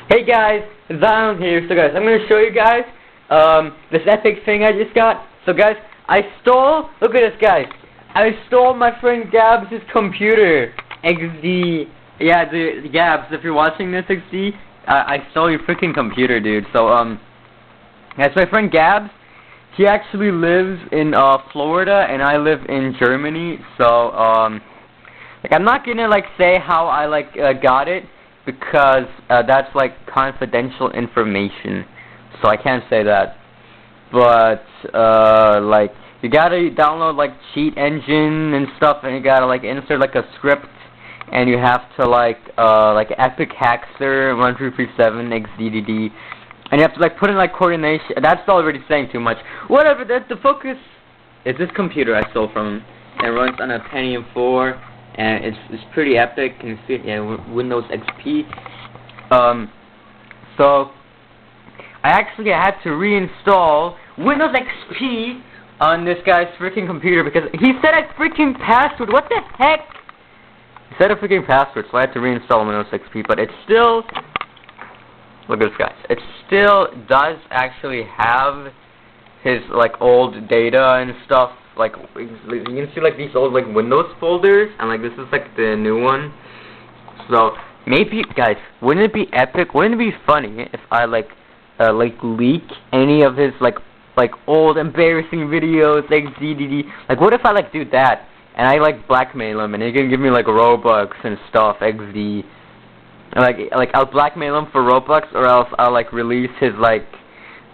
Hey guys, Zion here. So guys, I'm gonna show you guys this epic thing I just got. So guys, look at this guys. I stole my friend Gabs' computer. XD. Yeah, Gabs, if you're watching this, XD, I stole your freaking computer, dude. So that's my friend Gabs. He actually lives in Florida and I live in Germany. So like I'm not gonna like say how I got it, because that's like confidential information, so I can't say that. But like you gotta download like cheat engine and stuff, and you gotta like insert like a script, and you have to like epic hackster 1237 xddd, and you have to like put in like coordination. That's already saying too much. Whatever. The focus is this computer I stole from him, and it runs on a Pentium 4. And it's pretty epic. You can see it, yeah, Windows XP. So I actually had to reinstall Windows XP on this guy's freaking computer because he set a freaking password. What the heck? He set a freaking password, so I had to reinstall Windows XP. But it still, look at this, guys. It still does actually have his like old data and stuff. Like you can see like these old like Windows folders, and like this is like the new one. So maybe, guys, wouldn't it be epic? Wouldn't it be funny if I like leak any of his like old embarrassing videos, like ZDD? Like what if I like do that and I like blackmail him and he can give me like Robux and stuff, XD. Like I'll blackmail him for Robux, or else I'll like release his like,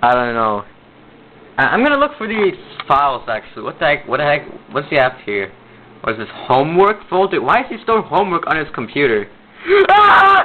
I don't know. I'm gonna look for these files actually. What the heck? What's he have here? What is this, homework folder? Why is he storing homework on his computer? Ah!